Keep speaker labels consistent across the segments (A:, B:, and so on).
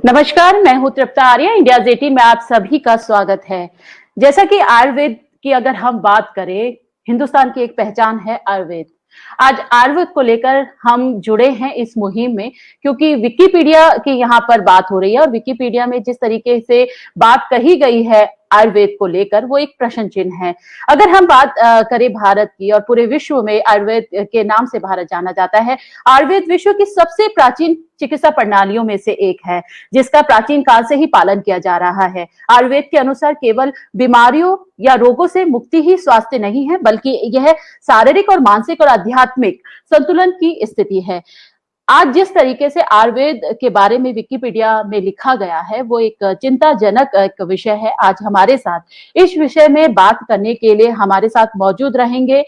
A: नमस्कार, मैं हूं तृप्ता आर्या। इंडियाज 18 में आप सभी का स्वागत है। जैसा कि आयुर्वेद की अगर हम बात करें, हिंदुस्तान की एक पहचान है आयुर्वेद। आज आयुर्वेद को लेकर हम जुड़े हैं इस मुहिम में, क्योंकि विकिपीडिया की यहाँ पर बात हो रही है और विकिपीडिया में जिस तरीके से बात कही गई है आयुर्वेद को लेकर, वो एक प्रश्न चिन्ह है। अगर हम बात करें भारत की, और पूरे विश्व में आयुर्वेद के नाम से भारत जाना जाता है। आयुर्वेद विश्व की सबसे प्राचीन चिकित्सा प्रणालियों में से एक है, जिसका प्राचीन काल से ही पालन किया जा रहा है। आयुर्वेद के अनुसार केवल बीमारियों या रोगों से मुक्ति ही स्वास्थ्य नहीं है, बल्कि यह शारीरिक और मानसिक और आध्यात्मिक संतुलन की स्थिति है। आज जिस तरीके से आयुर्वेद के बारे में विकिपीडिया में लिखा गया है, वो एक चिंताजनक एक विषय है। आज हमारे साथ इस विषय में बात करने के लिए हमारे साथ मौजूद रहेंगे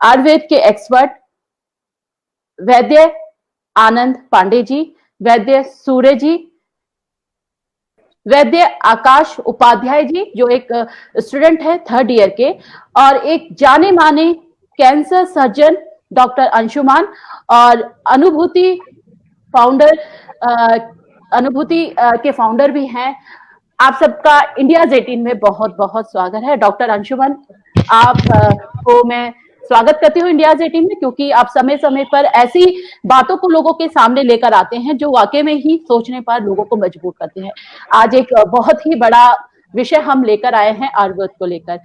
A: आयुर्वेद के एक्सपर्ट वैद्य आनंद पांडे जी, वैद्य सूर्य जी, वैद्य आकाश उपाध्याय जी, जो एक स्टूडेंट है 3rd ईयर के, और एक जाने माने कैंसर सर्जन डॉक्टर अंशुमान, और अनुभूति के फाउंडर भी हैं। आप सबका इंडियाज 18 में बहुत बहुत स्वागत है। डॉक्टर अंशुमान, आप को मैं स्वागत करती हूँ इंडियाज 18 में, क्योंकि आप समय समय पर ऐसी बातों को लोगों के सामने लेकर आते हैं जो वाकई में ही सोचने पर लोगों को मजबूर करते हैं। आज एक बहुत ही बड़ा विषय हम लेकर आए हैं आयुर्वेद को लेकर।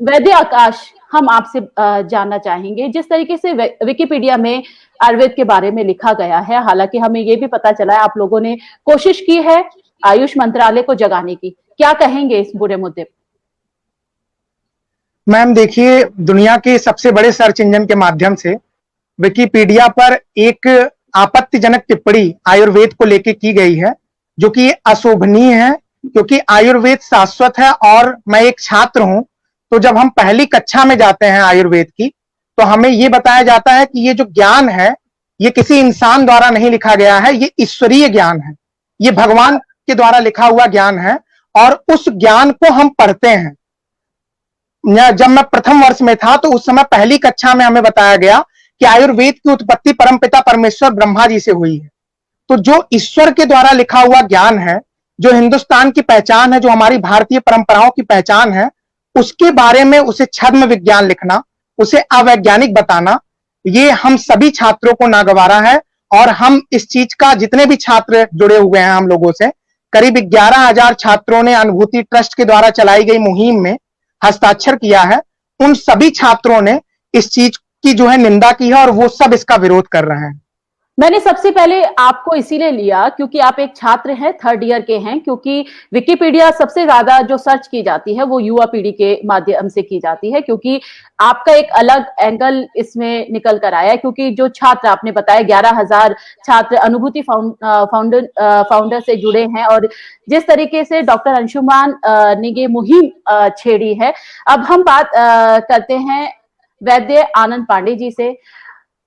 A: वैद्य आकाश, हम आपसे जानना चाहेंगे, जिस तरीके से विकिपीडिया में आयुर्वेद के बारे में लिखा गया है, हालांकि हमें ये भी पता चला है आप लोगों ने कोशिश की है आयुष मंत्रालय को जगाने की, क्या कहेंगे इस बुरे मुद्दे पर?
B: मैम देखिए, दुनिया के सबसे बड़े सर्च इंजन के माध्यम से विकिपीडिया पर एक आपत्तिजनक टिप्पणी आयुर्वेद को लेकर की गई है, जो कि अशोभनीय है, क्योंकि आयुर्वेद शाश्वत है। और मैं एक छात्र हूं, तो जब हम पहली कक्षा में जाते हैं आयुर्वेद की, तो हमें यह बताया जाता है कि ये जो ज्ञान है, ये किसी इंसान द्वारा नहीं लिखा गया है, ये ईश्वरीय ज्ञान है, ये भगवान के द्वारा लिखा हुआ ज्ञान है, और उस ज्ञान को हम पढ़ते हैं। जब मैं प्रथम वर्ष में था, तो उस समय पहली कक्षा में हमें बताया गया कि आयुर्वेद की उत्पत्ति परमपिता परमेश्वर ब्रह्मा जी से हुई है। तो जो ईश्वर के द्वारा लिखा हुआ ज्ञान है, जो हिंदुस्तान की पहचान है, जो हमारी भारतीय परंपराओं की पहचान है, उसके बारे में उसे छद्म विज्ञान लिखना, उसे अवैज्ञानिक बताना, ये हम सभी छात्रों को नागवारा है। और हम इस चीज का, जितने भी छात्र जुड़े हुए हैं हम लोगों से, करीब 11,000 छात्रों ने अनुभूति ट्रस्ट के द्वारा चलाई गई मुहिम में हस्ताक्षर किया है। उन सभी छात्रों ने इस चीज की जो है निंदा की है, और वो सब इसका विरोध कर रहे हैं।
A: मैंने सबसे पहले आपको इसीलिए लिया क्योंकि आप एक छात्र हैं, 3rd ईयर के हैं, क्योंकि विकिपीडिया सबसे ज्यादा जो सर्च की जाती है वो युवा पीढ़ी के माध्यम से की जाती है, क्योंकि आपका एक अलग एंगल इसमें निकल कर आया है। क्योंकि जो छात्र आपने बताया, 11,000 छात्र अनुभूति फाउंडर से जुड़े हैं, और जिस तरीके से डॉक्टर अंशुमान ने ये मुहिम छेड़ी है। अब हम बात करते हैं वैद्य आनंद पांडे जी से।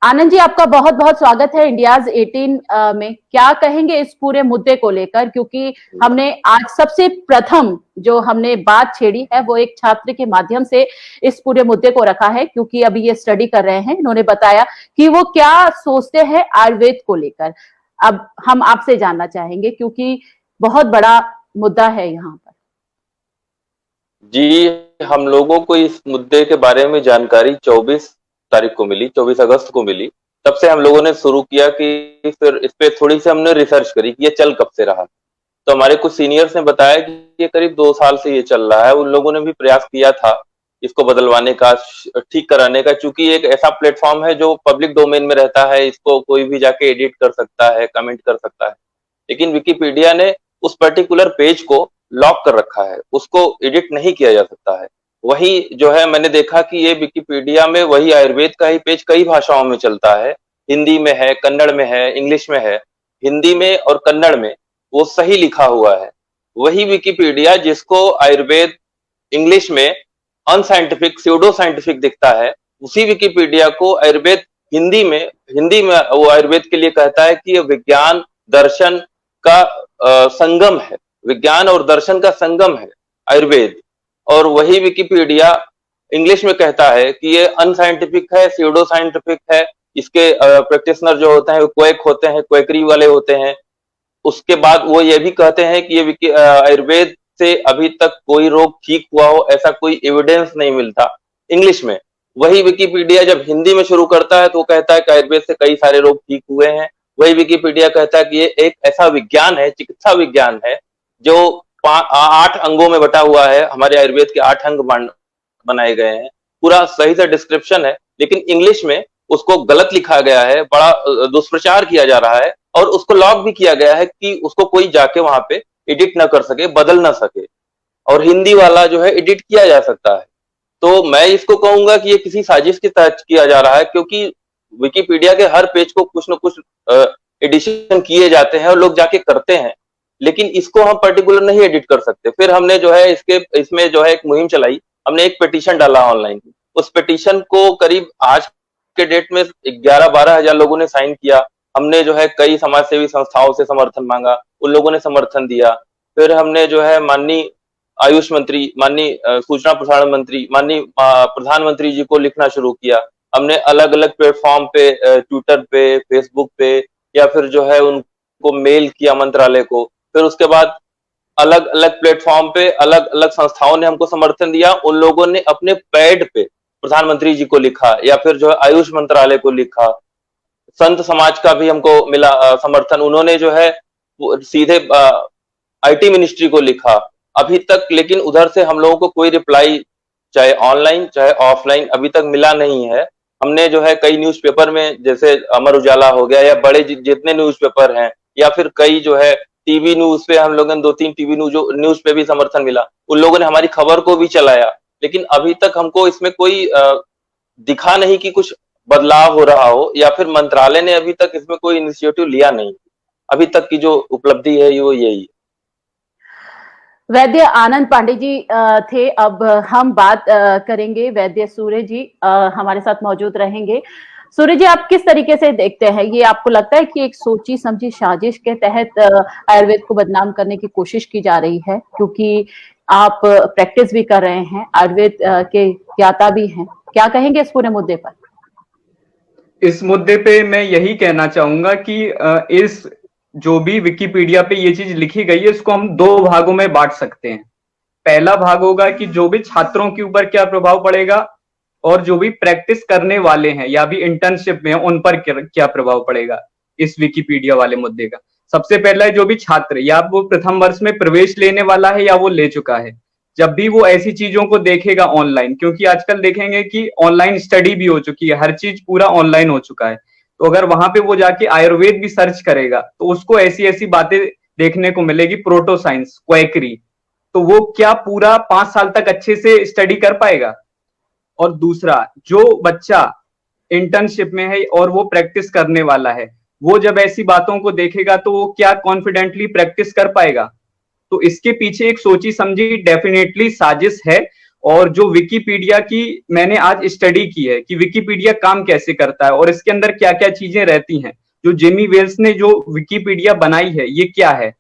A: आनंद जी, आपका बहुत बहुत स्वागत है इंडियाज 18 में। क्या कहेंगे इस पूरे मुद्दे को लेकर, क्योंकि हमने आज सबसे प्रथम जो हमने बात छेड़ी है वो एक छात्र के माध्यम से इस पूरे मुद्दे को रखा है, क्योंकि अभी ये स्टडी कर रहे हैं। इन्होंने बताया कि वो क्या सोचते हैं आयुर्वेद को लेकर। अब हम आपसे जानना चाहेंगे, क्योंकि बहुत बड़ा मुद्दा है यहाँ पर।
C: जी, हम लोगों को इस मुद्दे के बारे में जानकारी 24 तारीख को मिली, 24 अगस्त को मिली। तब से हम लोगों ने शुरू किया कि फिर इस पे थोड़ी सी हमने रिसर्च करी कि ये चल कब से रहा। तो हमारे कुछ सीनियर्स ने बताया कि ये करीब 2 साल से ये चल रहा है। उन लोगों ने भी प्रयास किया था इसको बदलवाने का, ठीक कराने का, क्योंकि एक ऐसा प्लेटफॉर्म है जो पब्लिक डोमेन में रहता है, इसको कोई भी जाके एडिट कर सकता है, कमेंट कर सकता है। लेकिन विकिपीडिया ने उस पर्टिकुलर पेज को लॉक कर रखा है, उसको एडिट नहीं किया जा सकता है। वही जो है, मैंने देखा कि ये विकिपीडिया में वही आयुर्वेद का ही पेज कई भाषाओं में चलता है। हिंदी में है, कन्नड़ में है, इंग्लिश में है। हिंदी में और कन्नड़ में वो सही लिखा हुआ है। वही विकिपीडिया जिसको आयुर्वेद इंग्लिश में अनसाइंटिफिक, स्यूडो साइंटिफिक दिखता है, उसी विकिपीडिया को आयुर्वेद हिंदी में वो आयुर्वेद के लिए कहता है कि ये विज्ञान दर्शन का संगम है, विज्ञान और दर्शन का संगम है आयुर्वेद। और वही विकिपीडिया इंग्लिश में कहता है कि ये अनसाइंटिफिक है, स्यूडो साइंटिफिक है। इसके प्रैक्टिशनर जो होते हैं क्वेक होते हैं, क्वेकरी वाले होते हैं। उसके बाद वो ये भी कहते हैं कि ये आयुर्वेद से अभी तक कोई रोग ठीक हुआ हो ऐसा कोई एविडेंस नहीं मिलता इंग्लिश में। वही विकिपीडिया जब हिंदी में शुरू करता है तो वो कहता है कि आयुर्वेद से कई सारे रोग ठीक हुए हैं। वही विकिपीडिया कहता है कि ये एक ऐसा विज्ञान है, चिकित्सा विज्ञान है, जो 8 अंगों में बटा हुआ है। हमारे आयुर्वेद के 8 अंग बनाए गए हैं, पूरा सही से डिस्क्रिप्शन है, लेकिन इंग्लिश में उसको गलत लिखा गया है, बड़ा दुष्प्रचार किया जा रहा है और उसको लॉक भी किया गया है कि उसको कोई जाके वहां पे एडिट ना कर सके, बदल ना सके, और हिंदी वाला जो है एडिट किया जा सकता है। तो मैं इसको कहूंगा कि ये किसी साजिश के तहत किया जा रहा है, क्योंकि विकिपीडिया के हर पेज को कुछ न कुछ एडिशन किए जाते हैं और लोग जाके करते हैं, लेकिन इसको हम पर्टिकुलर नहीं एडिट कर सकते। फिर हमने जो है इसमें जो है एक मुहिम चलाई, हमने एक पिटीशन डाला ऑनलाइन। उस पिटीशन को करीब आज के डेट में 11-12 हजार लोगों ने साइन किया। हमने जो है कई समाज सेवी संस्थाओं से समर्थन मांगा, उन लोगों ने समर्थन दिया। फिर हमने जो है माननीय आयुष मंत्री, माननीय सूचना प्रसारण मंत्री, माननीय प्रधानमंत्री जी को लिखना शुरू किया। हमने अलग अलग प्लेटफॉर्म पे, ट्विटर पे, फेसबुक पे, या फिर जो है उनको मेल किया मंत्रालय को। फिर उसके बाद अलग अलग प्लेटफॉर्म पे अलग अलग संस्थाओं ने हमको समर्थन दिया। उन लोगों ने अपने पैड पे प्रधानमंत्री जी को लिखा, या फिर जो है आयुष मंत्रालय को लिखा। संत समाज का भी हमको मिला समर्थन, उन्होंने जो है सीधे आईटी मिनिस्ट्री को लिखा अभी तक। लेकिन उधर से हम लोगों को कोई रिप्लाई, चाहे ऑनलाइन चाहे ऑफलाइन, अभी तक मिला नहीं है। हमने जो है कई न्यूज़पेपर में, जैसे अमर उजाला हो गया या बड़े जितने न्यूज़पेपर हैं, या फिर कई जो है टीवी न्यूज पे, हम लोगों ने 2-3 टीवी न्यूज पे भी समर्थन मिला। उन लोगों ने हमारी खबर को भी चलाया, लेकिन अभी तक हमको इसमें कोई दिखा नहीं कि कुछ बदलाव हो रहा हो, या फिर मंत्रालय ने अभी तक इसमें कोई इनिशिएटिव लिया नहीं। अभी तक की जो उपलब्धि है वो यही है।
A: वैद्य आनंद पांडे जी थे। अब हम बात करेंगे वैद्य सूर्य जी हमारे साथ मौजूद रहेंगे। सूर्य जी, आप किस तरीके से देखते हैं, ये आपको लगता है कि एक सोची समझी साजिश के तहत आयुर्वेद को बदनाम करने की कोशिश की जा रही है? क्योंकि आप प्रैक्टिस भी कर रहे हैं, आयुर्वेद के ज्ञाता भी हैं, क्या कहेंगे इस पूरे मुद्दे पर?
D: इस मुद्दे पे मैं यही कहना चाहूंगा कि इस जो भी विकिपीडिया पे ये चीज लिखी गई है, इसको हम 2 भागों में बांट सकते हैं। पहला भाग होगा कि जो भी छात्रों के ऊपर क्या प्रभाव पड़ेगा, और जो भी प्रैक्टिस करने वाले हैं या भी इंटर्नशिप में हैं उन पर क्या प्रभाव पड़ेगा इस विकिपीडिया वाले मुद्दे का। सबसे पहला है जो भी छात्र, या वो प्रथम वर्ष में प्रवेश लेने वाला है या वो ले चुका है, जब भी वो ऐसी चीजों को देखेगा ऑनलाइन, क्योंकि आजकल देखेंगे कि ऑनलाइन स्टडी भी हो चुकी है, हर चीज पूरा ऑनलाइन हो चुका है। तो अगर वहां पे वो जाके आयुर्वेद भी सर्च करेगा तो उसको ऐसी ऐसी बातें देखने को मिलेगी, प्रोटो साइंस, क्वैकरी, तो वो क्या पूरा 5 साल तक अच्छे से स्टडी कर पाएगा? और दूसरा, जो बच्चा इंटर्नशिप में है और वो प्रैक्टिस करने वाला है, वो जब ऐसी बातों को देखेगा तो वो क्या कॉन्फिडेंटली प्रैक्टिस कर पाएगा? तो इसके पीछे एक सोची समझी डेफिनेटली साजिश है। और जो विकिपीडिया की मैंने आज स्टडी की है कि विकिपीडिया काम कैसे करता है और इसके अंदर क्या क्या चीजें रहती हैं, जो जेमी वेल्स ने जो विकिपीडिया बनाई है ये क्या है,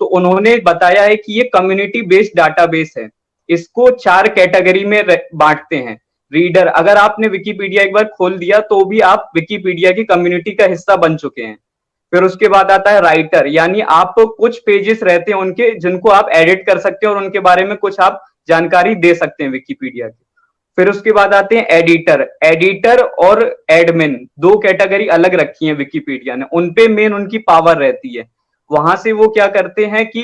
D: तो उन्होंने बताया है कि ये कम्युनिटी बेस्ड डाटाबेस है। इसको 4 कैटेगरी में बांटते हैं। रीडर, अगर आपने विकिपीडिया एक बार खोल दिया तो भी आप विकिपीडिया की कम्युनिटी का हिस्सा बन चुके हैं। फिर उसके बाद आता है राइटर, यानी आप कुछ पेजेस रहते हैं उनके जिनको आप एडिट कर सकते हैं और उनके बारे में कुछ आप जानकारी दे सकते हैं विकिपीडिया की। फिर उसके बाद आते हैं एडिटर। एडिटर और एडमिन 2 कैटेगरी अलग रखी है विकिपीडिया ने, उनपे मेन उनकी पावर रहती है। वहां से वो क्या करते हैं कि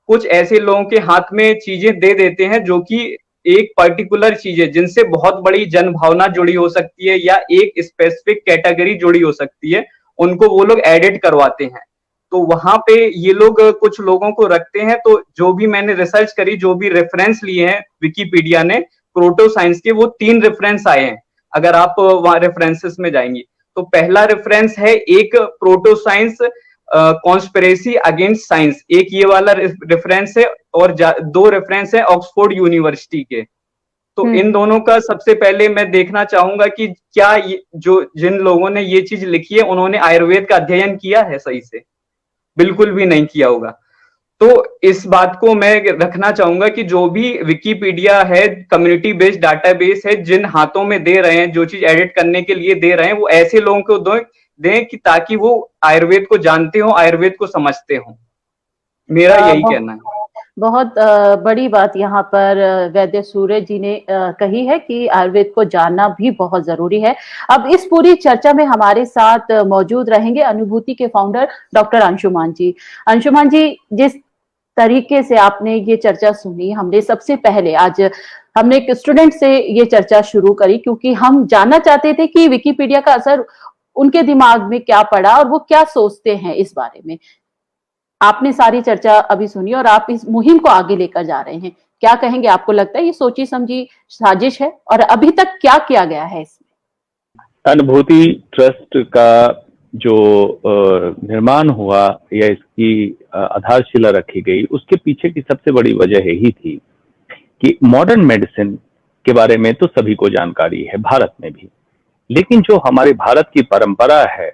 D: कुछ ऐसे लोगों के हाथ में चीजें दे देते हैं जो कि एक पर्टिकुलर चीज है जिनसे बहुत बड़ी जन भावना जुड़ी हो सकती है या एक स्पेसिफिक कैटेगरी जुड़ी हो सकती है, उनको वो लोग एडिट करवाते हैं। तो वहां पे ये लोग कुछ लोगों को रखते हैं। तो जो भी मैंने रिसर्च करी, जो भी रेफरेंस लिए हैं विकिपीडिया ने प्रोटो साइंस के, वो 3 रेफरेंस आए हैं। अगर आप वहां रेफरेंसेस में जाएंगे तो पहला रेफरेंस है एक proto science conspiracy against science, एक ये वाला रेफरेंस है, और 2 रेफरेंस है ऑक्सफोर्ड यूनिवर्सिटी के। तो इन दोनों का सबसे पहले मैं देखना चाहूंगा कि क्या जो जिन लोगों ने ये चीज लिखी है उन्होंने आयुर्वेद का अध्ययन किया है सही से? बिल्कुल भी नहीं किया होगा। तो इस बात को मैं रखना चाहूंगा कि जो भी विकिपीडिया है कम्युनिटी बेस्ड डाटाबेस है, जिन हाथों में दे रहे हैं, जो चीज एडिट करने के लिए दे रहे हैं, वो ऐसे लोगों को दें कि ताकि वो आयुर्वेद को जानते हो, आयुर्वेद को समझते हो। मेरा यही कहना है।
A: बहुत बड़ी बात यहाँ पर वैद्य सूरज जी ने कही है कि आयुर्वेद को जानना भी बहुत जरूरी है। अब इस पूरी चर्चा में हमारे साथ मौजूद रहेंगे अनुभूति के फाउंडर डॉक्टर अंशुमान जी। अंशुमान जी, जिस तरीके से आपने ये चर्चा सुनी, हमने सबसे पहले आज हमने एक स्टूडेंट से ये चर्चा शुरू करी क्योंकि हम जानना चाहते थे कि विकिपीडिया का असर उनके दिमाग में क्या पड़ा और वो क्या सोचते हैं इस बारे में। आपने सारी चर्चा अभी सुनी और आप इस मुहिम को आगे लेकर जा रहे हैं, क्या कहेंगे? आपको लगता है ये सोची समझी साजिश है और अभी तक क्या किया गया है इसमें?
E: अनुभूति ट्रस्ट का जो निर्माण हुआ या इसकी आधारशिला रखी गई, उसके पीछे की सबसे बड़ी वजह यही थी कि मॉडर्न मेडिसिन के बारे में तो सभी को जानकारी है, भारत में भी, लेकिन जो हमारे भारत की परंपरा है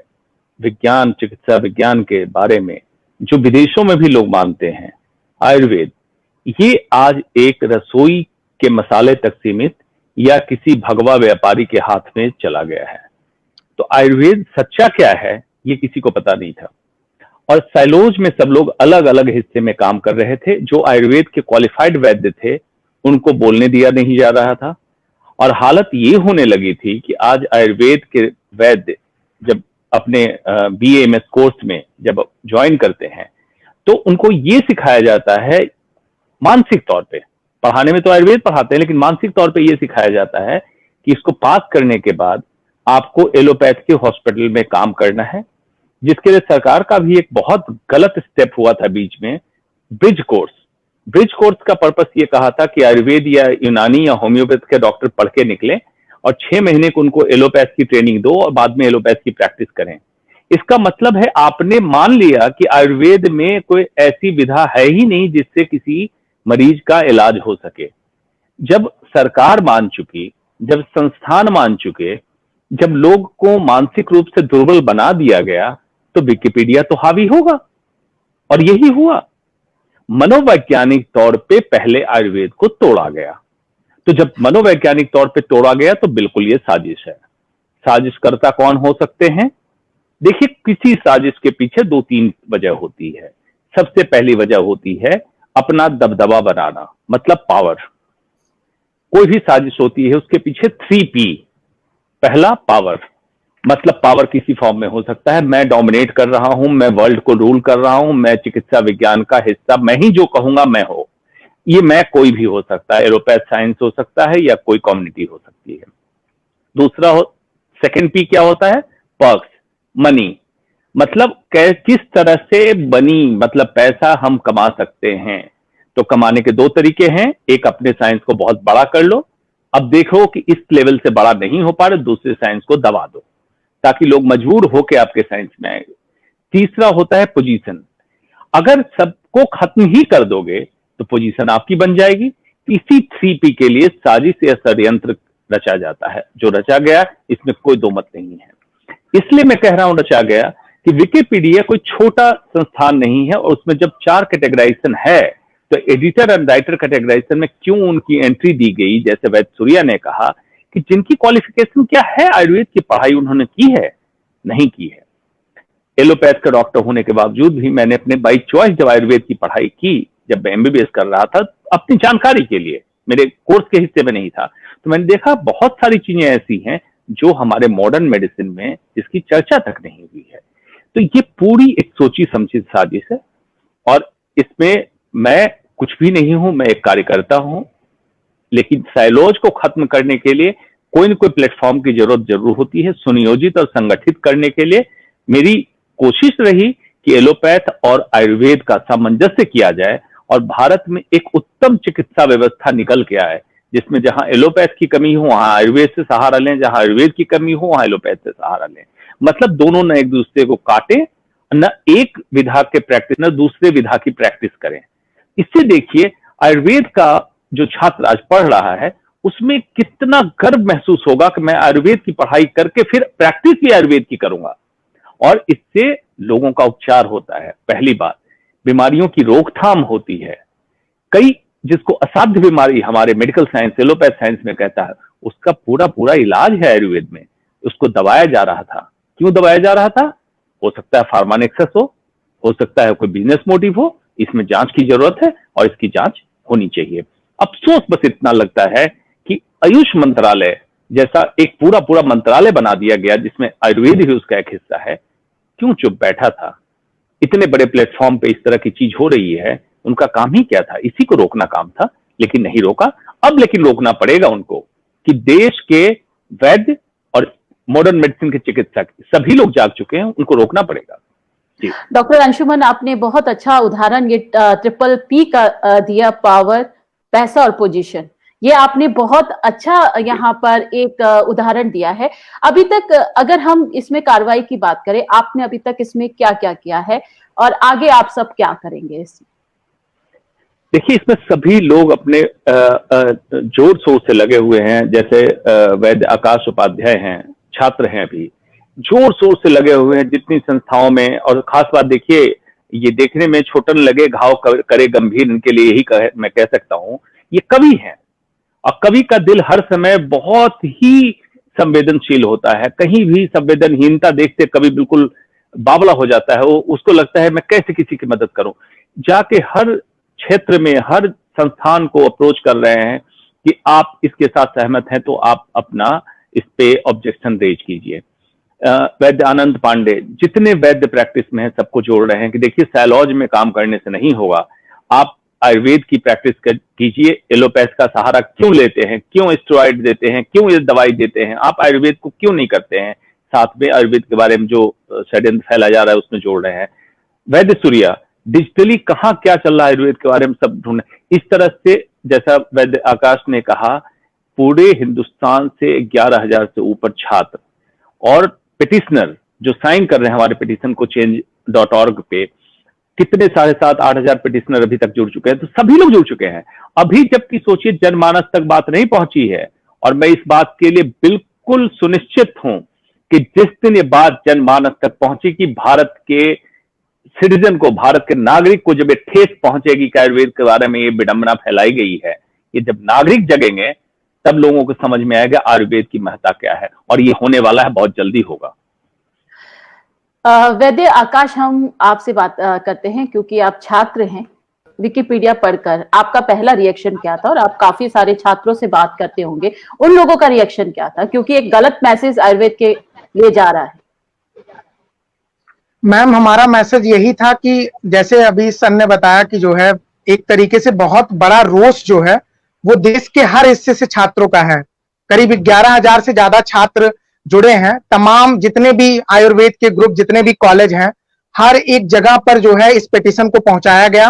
E: विज्ञान, चिकित्सा विज्ञान के बारे में, जो विदेशों में भी लोग मानते हैं, आयुर्वेद, ये आज एक रसोई के मसाले तक सीमित या किसी भगवा व्यापारी के हाथ में चला गया है। तो आयुर्वेद सच्चा क्या है ये किसी को पता नहीं था, और साइलोज में सब लोग अलग अलग हिस्से में काम कर रहे थे। जो आयुर्वेद के क्वालिफाइड वैद्य थे उनको बोलने दिया नहीं जा रहा था, और हालत ये होने लगी थी कि आज आयुर्वेद के वैद्य जब अपने BAMS कोर्स में जब ज्वाइन करते हैं तो उनको ये सिखाया जाता है, मानसिक तौर पे, पढ़ाने में तो आयुर्वेद पढ़ाते हैं लेकिन मानसिक तौर पे ये सिखाया जाता है कि इसको पास करने के बाद आपको एलोपैथ के हॉस्पिटल में काम करना है, जिसके लिए सरकार का भी एक बहुत गलत स्टेप हुआ था बीच में, ब्रिज कोर्स। ब्रिज कोर्स का पर्पस ये कहा था कि आयुर्वेद या यूनानी या होम्योपैथ के डॉक्टर पढ़ के निकले और 6 महीने को उनको एलोपैथ की ट्रेनिंग दो और बाद में एलोपैथ की प्रैक्टिस करें। इसका मतलब है आपने मान लिया कि आयुर्वेद में कोई ऐसी विधा है ही नहीं जिससे किसी मरीज का इलाज हो सके। जब सरकार मान चुकी, जब संस्थान मान चुके, जब लोग को मानसिक रूप से दुर्बल बना दिया गया, तो विकिपीडिया तो हावी होगा, और यही हुआ। मनोवैज्ञानिक तौर पे पहले आयुर्वेद को तोड़ा गया, तो जब मनोवैज्ञानिक तौर पे तोड़ा गया तो बिल्कुल ये साजिश है। साजिशकर्ता कौन हो सकते हैं? देखिए, किसी साजिश के पीछे 2-3 वजह होती है। सबसे पहली वजह होती है अपना दबदबा बनाना, मतलब पावर। कोई भी साजिश होती है उसके पीछे 3P। पहला पावर, मतलब पावर किसी फॉर्म में हो सकता है, मैं डोमिनेट कर रहा हूं, मैं वर्ल्ड को रूल कर रहा हूं, मैं चिकित्सा विज्ञान का हिस्सा, मैं ही जो कहूंगा मैं हो। ये मैं कोई भी हो सकता है, एलोपैथ साइंस हो सकता है या कोई कम्युनिटी हो सकती है। दूसरा सेकंड P क्या होता है? पर्क्स, मनी, मतलब किस तरह से बनी, मतलब पैसा हम कमा सकते हैं। तो कमाने के 2 तरीके हैं, एक अपने साइंस को बहुत बड़ा कर लो, अब देखो कि इस लेवल से बड़ा नहीं हो पा रहे, दूसरे साइंस को दबा दो ताकि लोग मजबूर होकर आपके साइंस में आएंगे। तीसरा होता है पोजीशन, अगर सबको खत्म ही कर दोगे तो पोजीशन आपकी बन जाएगी। इसी 3P के लिए साजिश या षड्यंत्र रचा जाता है, जो रचा गया इसमें कोई दो मत नहीं है। इसलिए मैं कह रहा हूं रचा गया कि विकिपीडिया कोई छोटा संस्थान नहीं है, और उसमें जब 4 कैटेगराइजेशन है तो एडिटर एंड राइटर कैटेगराइजेशन में क्यों उनकी एंट्री दी गई? जैसे वैद्य सूर्या ने कहा कि जिनकी क्वालिफिकेशन क्या है, आयुर्वेद की पढ़ाई उन्होंने की है, नहीं की है। एलोपैथ का डॉक्टर होने के बावजूद भी मैंने अपने बाई चॉइस जब आयुर्वेद की पढ़ाई की, जब मैं MBBS कर रहा था, अपनी जानकारी के लिए, मेरे कोर्स के हिस्से में नहीं था, तो मैंने देखा बहुत सारी चीजें ऐसी हैं जो हमारे मॉडर्न मेडिसिन में जिसकी चर्चा तक नहीं हुई है। तो ये पूरी एक सोची समझी साजिश है, और इसमें मैं कुछ भी नहीं हूं, मैं एक कार्यकर्ता हूं। लेकिन साइलोज को खत्म करने के लिए कोई न कोई प्लेटफॉर्म की जरूर होती है, सुनियोजित और संगठित करने के लिए। मेरी कोशिश रही कि एलोपैथ और आयुर्वेद का सामंजस्य किया जाए और भारत में एक उत्तम चिकित्सा व्यवस्था निकल के आए, जिसमें जहां एलोपैथ की कमी हो वहां आयुर्वेद से सहारा लें, जहां आयुर्वेद की कमी हो वहां एलोपैथ से सहारा लें। मतलब दोनों न एक दूसरे को काटे, न एक विधा के प्रैक्टिस न दूसरे विधा की प्रैक्टिस करें। इससे देखिए आयुर्वेद का जो छात्र आज पढ़ रहा है उसमें कितना गर्व महसूस होगा कि मैं आयुर्वेद की पढ़ाई करके फिर प्रैक्टिस भी आयुर्वेद की करूंगा, और इससे लोगों का उपचार होता है। पहली बात, बीमारियों की रोकथाम होती है। कई जिसको असाध्य बीमारी हमारे मेडिकल साइंस, एलोपैथ साइंस में कहता है, उसका पूरा इलाज है आयुर्वेद में। उसको दबाया जा रहा था। क्यों दबाया जा रहा था? हो सकता है फार्मा नेक्सस हो सकता है कोई बिजनेस मोटिव हो, इसमें जांच की जरूरत है और इसकी जांच होनी चाहिए। अफसोस बस इतना लगता है कि आयुष मंत्रालय जैसा एक पूरा पूरा मंत्रालय बना दिया गया जिसमें आयुर्वेद भी उसका एक हिस्सा है, क्यों चुप बैठा था? इतने बड़े प्लेटफॉर्म पे इस तरह की चीज हो रही है, उनका काम ही क्या था? इसी को रोकना काम था, लेकिन नहीं रोका। अब लेकिन रोकना पड़ेगा उनको कि देश के वैद्य और मॉडर्न मेडिसिन के चिकित्सक सभी लोग जाग चुके हैं, उनको रोकना पड़ेगा। जी
A: डॉक्टर अंशुमन, आपने बहुत अच्छा उदाहरण ये ट्रिपल पी का दिया, पावर, पैसा और पोजीशन। ये आपने बहुत अच्छा यहाँ पर एक उदाहरण दिया है। अभी तक अगर हम इसमें कार्रवाई की बात करें, आपने अभी तक इसमें क्या क्या किया है और आगे आप सब क्या करेंगे इसमें?
E: देखिए, इसमें सभी लोग अपने जोर शोर से लगे हुए हैं। जैसे वैद्य आकाश उपाध्याय हैं, छात्र हैं, अभी जोर शोर से लगे हुए हैं जितनी संस्थाओं में। और खास बात देखिए, ये देखने में छोटा न लगे घाव करे गंभीर, इनके लिए यही मैं कह सकता हूं, ये कवि हैं और कवि का दिल हर समय बहुत ही संवेदनशील होता है। कहीं भी संवेदनहीनता देखते कवि बिल्कुल बावला हो जाता है। वो उसको लगता है मैं कैसे किसी की मदद करूं। जाके हर क्षेत्र में हर संस्थान को अप्रोच कर रहे हैं कि आप इसके साथ सहमत हैं तो आप अपना इस पे ऑब्जेक्शन रेज कीजिए। वैद्य आनंद पांडे जितने वैद्य प्रैक्टिस में है सबको जोड़ रहे हैं कि देखिए, साइलॉज में काम करने से नहीं होगा, आप आयुर्वेद की प्रैक्टिस कीजिए। एलोपैथ का सहारा क्यों लेते हैं, क्यों स्टेरॉइड देते हैं, क्यों ये दवाई देते हैं, आप आयुर्वेद को क्यों नहीं करते हैं? साथ में आयुर्वेद के बारे में जो षड्यंत्र फैलाया जा रहा है उसमें जोड़ रहे हैं। वैद्य सूर्या डिजिटली कहाँ क्या चल रहा है आयुर्वेद के बारे में सब ढूंढ। इस तरह से जैसा वैद्य आकाश ने कहा, पूरे हिंदुस्तान से 11,000 से ऊपर छात्र और पिटिशनर जो साइन कर रहे हैं हमारे पिटिशन को change.org पे, कितने 7,500-8,000 पिटिशनर अभी तक जुड़ चुके हैं। तो सभी लोग जुड़ चुके हैं। अभी जबकि सोचिए जनमानस तक बात नहीं पहुंची है, और मैं इस बात के लिए बिल्कुल सुनिश्चित हूं कि जिस दिन ये बात जनमानस तक पहुंचेगी, भारत के सिटीजन को, भारत के नागरिक को जब ये ठेस पहुंचेगी कि आयुर्वेद के बारे में ये विडंबना फैलाई गई है, ये जब नागरिक जगेंगे तब लोगों को समझ में आएगा आयुर्वेद की महत्ता क्या है। और ये होने वाला है, बहुत जल्दी होगा।
A: वैद्य आकाश, हम आपसे बात करते हैं क्योंकि आप छात्र हैं। विकिपीडिया पढ़कर आपका पहला रिएक्शन क्या था? और आप काफी सारे छात्रों से बात करते होंगे, उन लोगों का रिएक्शन क्या था? क्योंकि एक गलत मैसेज आयुर्वेद के लिए जा रहा है।
B: मैम, हमारा मैसेज यही था कि जैसे अभी सर ने बताया कि जो है एक तरीके से बहुत बड़ा रोष जो है वो देश के हर हिस्से से छात्रों का है। करीब 11,000 से ज्यादा छात्र जुड़े हैं। तमाम जितने भी आयुर्वेद के ग्रुप, जितने भी कॉलेज हैं, हर एक जगह पर जो है इस पिटीशन को पहुंचाया गया।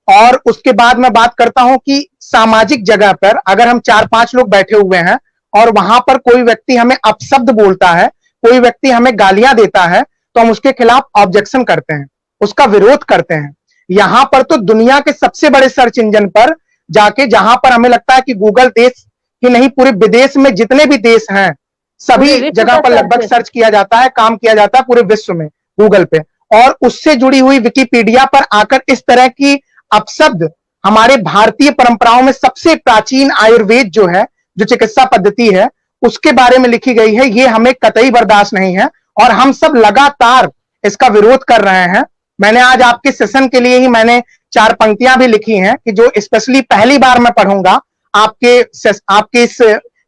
B: और उसके बाद मैं बात करता हूं कि सामाजिक जगह पर अगर हम 4-5 लोग बैठे हुए हैं और वहां पर कोई व्यक्ति हमें अपशब्द बोलता है, कोई व्यक्ति हमें गालियां देता है, तो हम उसके खिलाफ ऑब्जेक्शन करते हैं, उसका विरोध करते हैं। यहां पर तो दुनिया के सबसे बड़े सर्च इंजन पर जाके, जहां पर हमें लगता है कि गूगल देश ही नहीं पूरे विदेश में जितने भी देश हैं सभी जगह पर लगभग सर्च किया जाता है, काम किया जाता है पूरे विश्व में गूगल पे। और उससे जुड़ी हुई विकिपीडिया पर आकर इस तरह की अपशब्द, हमारे भारतीय परंपराओं में सबसे प्राचीन आयुर्वेद जो है, जो चिकित्सा पद्धति है, उसके बारे में लिखी गई है, ये हमें कतई बर्दाश्त नहीं है। और हम सब लगातार इसका विरोध कर रहे हैं। मैंने आज आपके सेशन के लिए ही मैंने 4 पंक्तियां भी लिखी हैं कि जो स्पेशली पहली बार मैं पढ़ूंगा आपके इस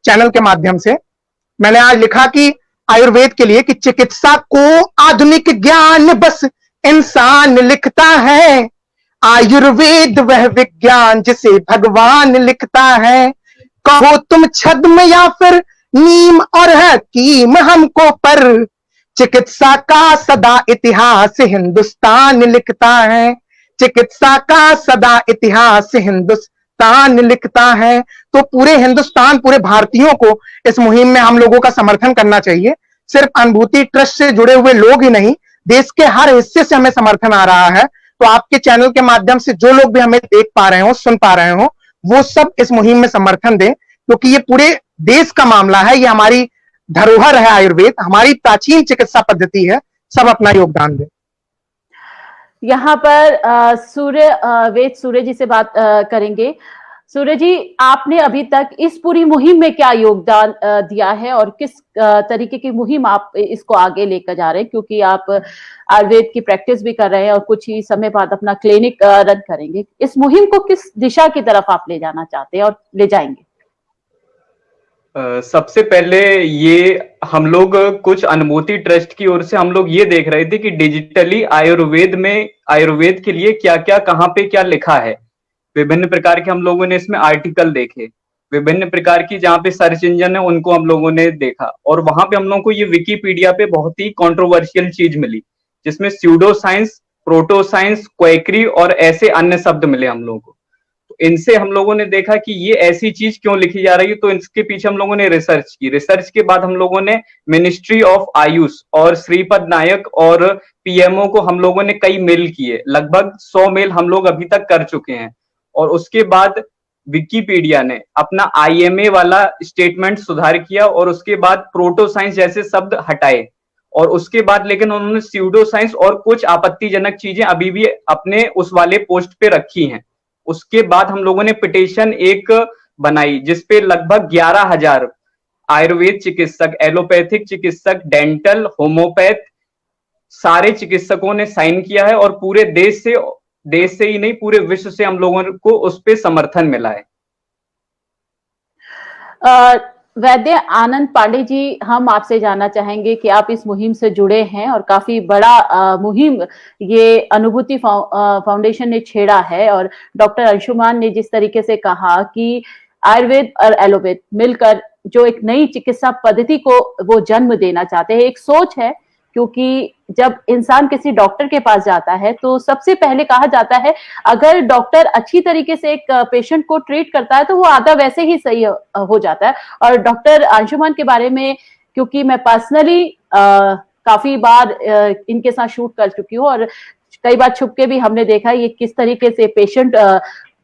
B: चैनल के माध्यम से। मैंने आज लिखा कि आयुर्वेद के लिए कि चिकित्सा को आधुनिक ज्ञान बस इंसान लिखता है, आयुर्वेद वह विज्ञान जिसे भगवान लिखता है। कहो तुम छद्म या फिर नीम और हकीम हमको, पर चिकित्सा का सदा इतिहास हिंदुस्तान लिखता है। चिकित्सा का सदा इतिहास हिंदुस्तान लिखता है। तो पूरे हिंदुस्तान, पूरे भारतीयों को इस मुहिम में हम लोगों का समर्थन करना चाहिए। सिर्फ अनुभूति ट्रस्ट से जुड़े हुए लोग ही नहीं, देश के हर हिस्से से हमें समर्थन आ रहा है। तो आपके चैनल के माध्यम से जो लोग भी हमें देख पा रहे हो, सुन पा रहे हो, वो सब इस मुहिम में समर्थन दें, क्योंकि ये पूरे देश का मामला है। ये हमारी धरोहर है, आयुर्वेद हमारी प्राचीन चिकित्सा पद्धति है। सब अपना योगदान दें।
A: यहाँ पर वेद सूर्य जी से बात करेंगे। सूर्य जी, आपने अभी तक इस पूरी मुहिम में क्या योगदान दिया है और किस तरीके की मुहिम आप इसको आगे लेकर जा रहे हैं, क्योंकि आप आयुर्वेद की प्रैक्टिस भी कर रहे हैं और कुछ ही समय बाद अपना क्लिनिक रन करेंगे। इस मुहिम को किस दिशा की तरफ आप ले जाना चाहते हैं और ले जाएंगे?
D: सबसे पहले ये हम लोग कुछ अनुभूति ट्रस्ट की ओर से हम लोग ये देख रहे थे कि डिजिटली आयुर्वेद के लिए क्या क्या कहाँ पे क्या लिखा है। विभिन्न प्रकार के हम लोगों ने इसमें आर्टिकल देखे, विभिन्न प्रकार की जहाँ पे सर्च इंजन है उनको हम लोगों ने देखा, और वहां पे हम लोगों को ये विकिपीडिया पे बहुत ही कंट्रोवर्शियल चीज मिली, जिसमें pseudo science, proto science, quackery और ऐसे अन्य शब्द मिले हम लोगों को। तो इनसे हम लोगों ने देखा कि ये ऐसी चीज क्यों लिखी जा रही है, तो इसके पीछे हम लोगों ने रिसर्च की। रिसर्च के बाद हम लोगों ने मिनिस्ट्री ऑफ आयुष और श्रीपद नायक और पीएमओ को हम लोगों ने कई मेल किए, लगभग 100 मेल हम लोग अभी तक कर चुके हैं। और उसके बाद विकिपीडिया ने अपना आईएमए वाला स्टेटमेंट सुधार किया और उसके बाद प्रोटो साइंस जैसे शब्द हटाए, और उसके बाद लेकिन उन्होंने स्यूडो साइंस और कुछ आपत्तिजनक चीजें अभी भी अपने उस वाले पोस्ट पे रखी हैं। उसके बाद हम लोगों ने पिटीशन एक बनाई जिसपे लगभग 11,000 आयुर्वेद चिकित्सक, एलोपैथिक चिकित्सक, डेंटल, होम्योपैथ सारे चिकित्सकों ने साइन किया है, और पूरे देश से ही नहीं पूरे विश्व से हम लोगों को उस पे समर्थन मिला है।
A: वैद्य आनंद पांडे जी, हम आपसे जानना चाहेंगे कि आप इस मुहिम से जुड़े हैं और काफी बड़ा मुहिम ये अनुभूति फाउंडेशन ने छेड़ा है, और डॉक्टर अंशुमान ने जिस तरीके से कहा कि आयुर्वेद और एलोपैथ मिलकर जो एक नई चिकित्सा पद्धति को वो जन्म देना चाहते हैं, एक सोच है, क्योंकि जब इंसान किसी डॉक्टर के पास जाता है तो सबसे पहले कहा जाता है अगर डॉक्टर अच्छी तरीके से एक पेशेंट को ट्रीट करता है तो वो आधा वैसे ही सही हो जाता है। और डॉक्टर अंशुमान के बारे में, क्योंकि मैं पर्सनली काफी बार इनके साथ शूट कर चुकी हूँ और कई बार छुप के भी हमने देखा ये किस तरीके से पेशेंट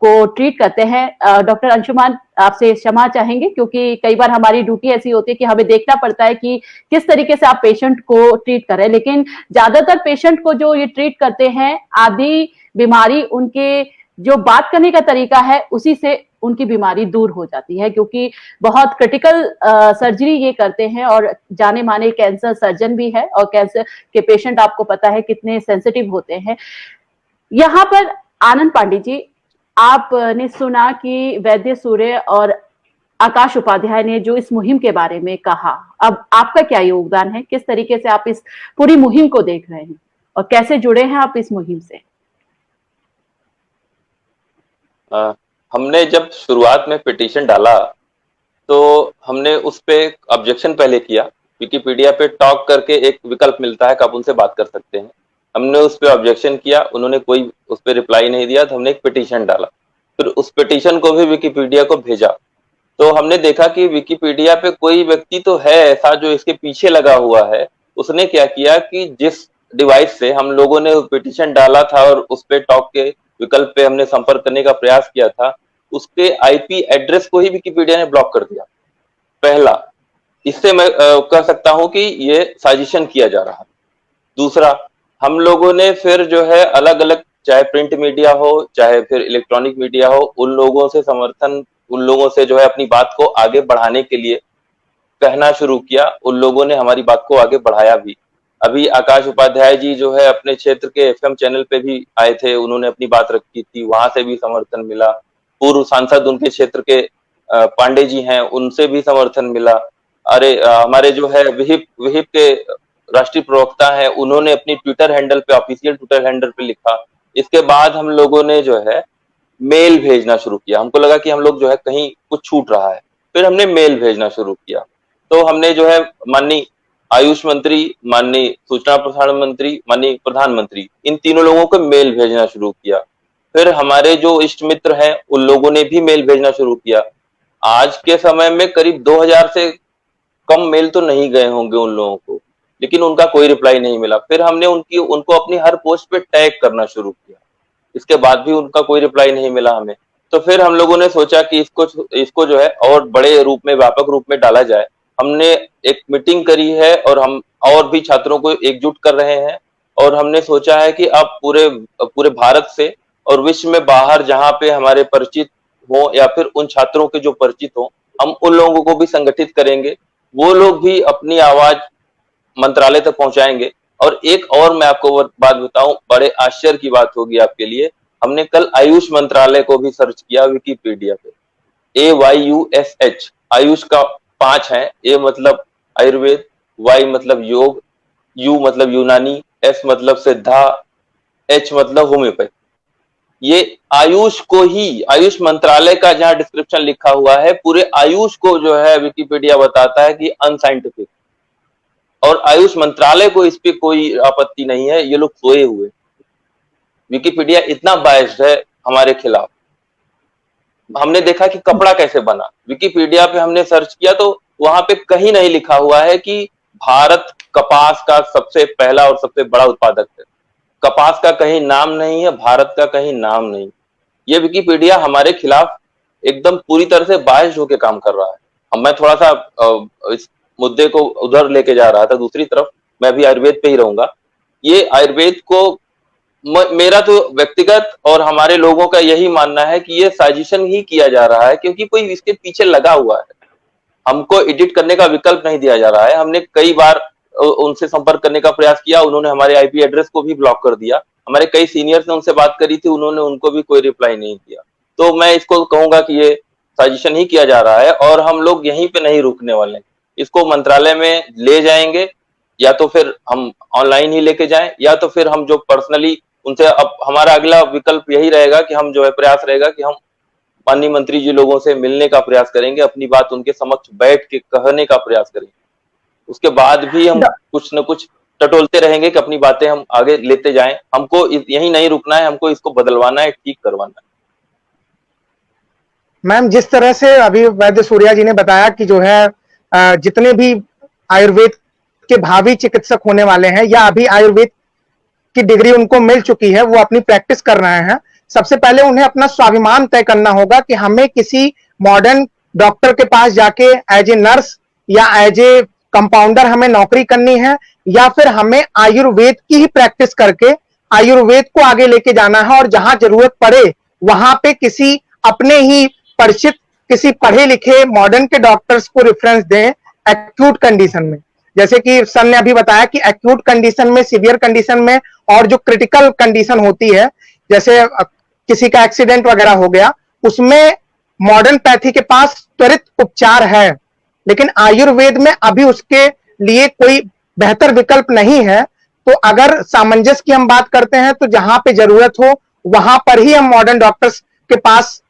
A: को ट्रीट करते हैं। डॉक्टर अंशुमान, आपसे क्षमा चाहेंगे क्योंकि कई बार हमारी ड्यूटी ऐसी होती है कि हमें देखना पड़ता है कि किस तरीके से आप पेशेंट को ट्रीट करें, लेकिन ज्यादातर पेशेंट को जो ये ट्रीट करते हैं, आधी बीमारी उनके जो बात करने का तरीका है उसी से उनकी बीमारी दूर हो जाती है, क्योंकि बहुत क्रिटिकल सर्जरी ये करते हैं और जाने माने कैंसर सर्जन भी है, और कैंसर के पेशेंट आपको पता है कितने सेंसिटिव होते हैं। यहाँ पर आनंद पांडे जी, आपने सुना कि वैद्य सूर्य और आकाश उपाध्याय ने जो इस मुहिम के बारे में कहा, अब आपका क्या योगदान है, किस तरीके से आप इस पूरी मुहिम को देख रहे हैं और कैसे जुड़े हैं आप इस मुहिम से?
C: हमने जब शुरुआत में पिटीशन डाला तो हमने उस पे ऑब्जेक्शन पहले किया। विकिपीडिया पे टॉक करके एक विकल्प मिलता है कि आप उनसे बात कर सकते हैं। हमने उस पे ऑब्जेक्शन किया, उन्होंने कोई उस पे रिप्लाई नहीं दिया, तो हमने एक पिटीशन डाला। फिर उस पिटीशन को भी विकिपीडिया को भेजा, तो हमने देखा कि विकिपीडिया पे कोई व्यक्ति तो है ऐसा जो इसके पीछे लगा हुआ है। उसने क्या किया कि जिस डिवाइस से हम लोगों ने पिटीशन डाला था और उस पे टॉक के विकल्प पे हमने संपर्क करने का प्रयास किया था, उसके आईपी एड्रेस को ही विकिपीडिया ने ब्लॉक कर दिया। पहला, इससे मैं कह सकता हूं कि ये साजिशन किया जा रहा है। दूसरा, हम लोगों ने फिर जो है अलग अलग, चाहे प्रिंट मीडिया हो चाहे फिर इलेक्ट्रॉनिक मीडिया हो, उन लोगों से समर्थन, उन लोगों से जो है अपनी बात को आगे बढ़ाने के लिए कहना शुरू किया। उन लोगों ने हमारी बात को आगे बढ़ाया भी। अभी आकाश उपाध्याय जी जो है अपने क्षेत्र के एफएम चैनल पे भी आए थे, उन्होंने अपनी बात रखी थी, वहां से भी समर्थन मिला। पूर्व सांसद उनके क्षेत्र के पांडे जी हैं, उनसे भी समर्थन मिला। अरे हमारे जो है विहिप के राष्ट्रीय प्रवक्ता हैं, उन्होंने अपनी ट्विटर हैंडल पे, ऑफिशियल ट्विटर हैंडल पे लिखा। इसके बाद हम लोगों ने जो है मेल भेजना शुरू किया। हमको लगा कि हम लोग जो है कहीं कुछ छूट रहा है, फिर हमने मेल भेजना शुरू किया। तो हमने जो है माननीय आयुष मंत्री, माननीय सूचना प्रसारण मंत्री, माननीय प्रधानमंत्री, इन तीनों लोगों को मेल भेजना शुरू किया। फिर हमारे जो इष्ट मित्र हैं उन लोगों ने भी मेल भेजना शुरू किया। आज के समय में करीब 2000 से कम मेल तो नहीं गए होंगे उन लोगों को, लेकिन उनका कोई रिप्लाई नहीं मिला। फिर हमने उनको अपनी हर पोस्ट पे टैग करना शुरू किया, इसके बाद भी उनका कोई रिप्लाई नहीं मिला हमें। तो फिर हम लोगों ने सोचा कि इसको जो है और बड़े रूप में, व्यापक रूप में डाला जाए। हमने एक मीटिंग करी है और हम और भी छात्रों को एकजुट कर रहे हैं, और हमने सोचा है कि अब पूरे भारत से और विश्व में बाहर जहां पे हमारे परिचित हो या फिर उन छात्रों के जो परिचित हो, हम उन लोगों को भी संगठित करेंगे, वो लोग भी अपनी आवाज मंत्रालय तक पहुंचाएंगे। और एक और मैं आपको बात बताऊं, बड़े आश्चर्य की बात होगी आपके लिए, हमने कल आयुष मंत्रालय को भी सर्च किया विकिपीडिया पे। AYUSH, आयुष का 5 है। A मतलब आयुर्वेद, Y मतलब योग, U मतलब यूनानी, S मतलब सिद्धा, H मतलब होम्योपैथी। ये आयुष को ही, आयुष मंत्रालय का जहां डिस्क्रिप्शन लिखा हुआ है, पूरे आयुष को जो है विकिपीडिया बताता है कि अनसाइंटिफिक। और आयुष मंत्रालय को इस पे कोई आपत्ति नहीं है, ये लोग सोए हुए। विकिपीडिया इतना बायस्ड है हमारे खिलाफ। हमने देखा कि कपड़ा कैसे बना, विकिपीडिया पे हमने सर्च किया तो वहां पे कहीं नहीं लिखा हुआ है कि भारत कपास का सबसे पहला और सबसे बड़ा उत्पादक है। कपास का कहीं नाम नहीं है, भारत का कहीं नाम नहीं। ये विकिपीडिया हमारे खिलाफ एकदम पूरी तरह से बायस्ड होकर काम कर रहा है। अब मैं थोड़ा सा इस मुद्दे को उधर लेके जा रहा था, दूसरी तरफ मैं भी आयुर्वेद पे ही रहूंगा। ये आयुर्वेद को मेरा तो व्यक्तिगत और हमारे लोगों का यही मानना है कि ये साजिशन ही किया जा रहा है, क्योंकि कोई इसके पीछे लगा हुआ है। हमको एडिट करने का विकल्प नहीं दिया जा रहा है। हमने कई बार उनसे संपर्क करने का प्रयास किया, उन्होंने हमारे आईपी एड्रेस को भी ब्लॉक कर दिया। हमारे कई सीनियर्स ने उनसे बात करी थी, उन्होंने उनको भी कोई रिप्लाई नहीं किया। तो मैं इसको कहूंगा कि ये साजिशन ही किया जा रहा है और हम लोग यहीं पे नहीं रुकने वाले। इसको मंत्रालय में ले जाएंगे, या तो फिर हम ऑनलाइन ही लेके जाएं, या तो फिर हम जो पर्सनली उनसे, अब हमारा अगला विकल्प यही रहेगा कि हम जो है प्रयास रहेगा कि हम माननीय मंत्री जी लोगों से मिलने का प्रयास करेंगे, अपनी बात उनके समक्ष बैठ के कहने का प्रयास करेंगे। उसके बाद भी हम कुछ न कुछ टटोलते रहेंगे कि अपनी बातें हम आगे लेते जाएं। हमको यही नहीं रुकना है, हमको इसको बदलवाना है, ठीक करवाना है।
B: मैम, जिस तरह से अभी वैद्य सूर्या जी ने बताया कि जो है जितने भी आयुर्वेद के भावी चिकित्सक होने वाले हैं या अभी आयुर्वेद की डिग्री उनको मिल चुकी है, वो अपनी प्रैक्टिस कर रहे हैं, सबसे पहले उन्हें अपना स्वाभिमान तय करना होगा कि हमें किसी मॉडर्न डॉक्टर के पास जाके एज ए नर्स या एज ए कंपाउंडर हमें नौकरी करनी है, या फिर हमें आयुर्वेद की ही प्रैक्टिस करके आयुर्वेद को आगे लेके जाना है। और जहां जरूरत पड़े वहां पे किसी अपने ही परिचित, किसी पढ़े लिखे मॉडर्न के डॉक्टर्स को रेफरेंस दें एक्यूट कंडीशन में। जैसे कि सर ने अभी बताया कि एक्यूट कंडीशन में, सीवियर कंडीशन में और जो क्रिटिकल कंडीशन होती है, जैसे किसी का एक्सीडेंट वगैरह हो गया, उसमें मॉडर्न पैथी के पास त्वरित उपचार है, लेकिन आयुर्वेद में अभी उसके लिए कोई बेहतर विकल्प नहीं है। तो अगर सामंजस्य की हम बात करते हैं तो जहां पे जरूरत हो वहां पर ही हम मॉडर्न डॉक्टर्स के पास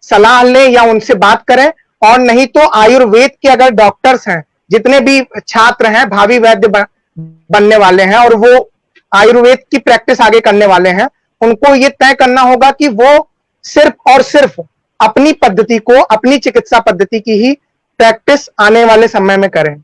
B: सलाह लें या उनसे बात करें, और नहीं तो आयुर्वेद के अगर डॉक्टर्स हैं, जितने भी छात्र हैं भावी वैद्य बनने वाले हैं और वो आयुर्वेद की प्रैक्टिस आगे करने वाले हैं, उनको ये तय करना होगा कि वो सिर्फ और सिर्फ अपनी पद्धति को, अपनी चिकित्सा पद्धति की ही प्रैक्टिस आने वाले समय में करें।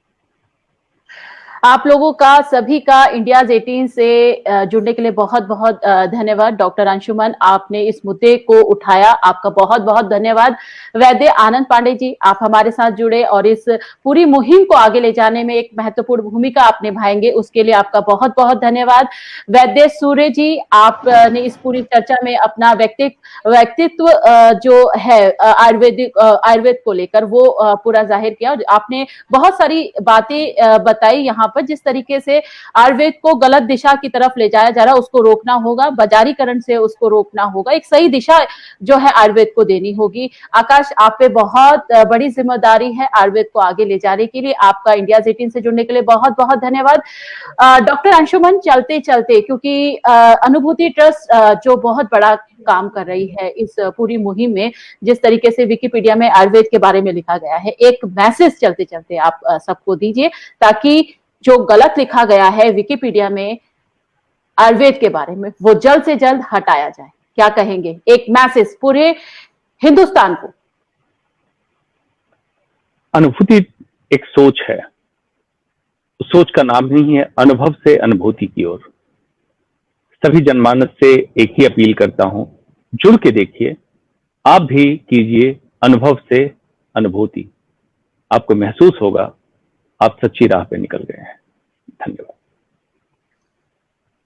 A: आप लोगों का, सभी का इंडियाज 18 से जुड़ने के लिए बहुत बहुत धन्यवाद। डॉक्टर अंशुमन, आपने इस मुद्दे को उठाया, आपका बहुत बहुत धन्यवाद। वैद्य आनंद पांडे जी, आप हमारे साथ जुड़े और इस पूरी मुहिम को आगे ले जाने में एक महत्वपूर्ण भूमिका आप निभाएंगे, उसके लिए आपका बहुत बहुत धन्यवाद। वैद्य सूर्य जी, आपने इस पूरी चर्चा में अपना व्यक्तित्व जो है आयुर्वेद को लेकर वो पूरा जाहिर किया। आपने बहुत सारी बातें बताई यहाँ पर, जिस तरीके से आयुर्वेद को गलत दिशा की तरफ ले जाया जा रहा है, उसको रोकना होगा, बाजारीकरण से उसको रोकना होगा, एक सही दिशा जो है आयुर्वेद को देनी होगी। आकाश, आप पे बहुत बड़ी जिम्मेदारी है आयुर्वेद को आगे ले जाने के लिए। आपका इंडियाज 18 से जुड़ने के लिए बहुत बहुत धन्यवाद। डॉक्टर अंशुमन, चलते चलते, क्योंकि अनुभूति ट्रस्ट जो बहुत बड़ा काम कर रही है इस पूरी मुहिम में, जिस तरीके से विकिपीडिया में आयुर्वेद के बारे में लिखा गया है, एक मैसेज चलते चलते आप सबको दीजिए, ताकि जो गलत लिखा गया है विकिपीडिया में आयुर्वेद के बारे में वो जल्द से जल्द हटाया जाए। क्या कहेंगे, एक मैसेज पूरे हिंदुस्तान को?
E: अनुभूति एक सोच है, सोच का नाम ही है अनुभव से अनुभूति की ओर। सभी जनमानस से एक ही अपील करता हूं, जुड़ के देखिए, आप भी कीजिए अनुभव से अनुभूति। आपको महसूस होगा आप सच्ची राह पे निकल गए हैं। धन्यवाद।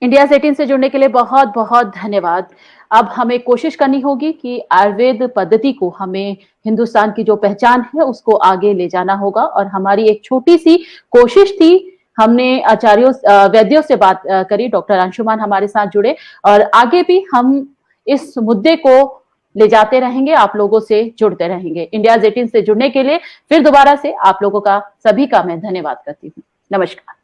A: इंडिया 18 से जुड़ने के लिए बहुत बहुत धन्यवाद। अब हमें कोशिश करनी होगी कि आयुर्वेद पद्धति को हमें हिंदुस्तान की जो पहचान है उसको आगे ले जाना होगा, और हमारी एक छोटी सी कोशिश थी। हमने आचार्यों वैद्यों से बात करी, डॉक्टर अंशुमान हमारे साथ जुड़े, और आगे भी हम इस मुद्दे को ले जाते रहेंगे, आप लोगों से जुड़ते रहेंगे। इंडिया 18 से जुड़ने के लिए फिर दोबारा से आप लोगों का सभी का मैं धन्यवाद करती हूँ। नमस्कार।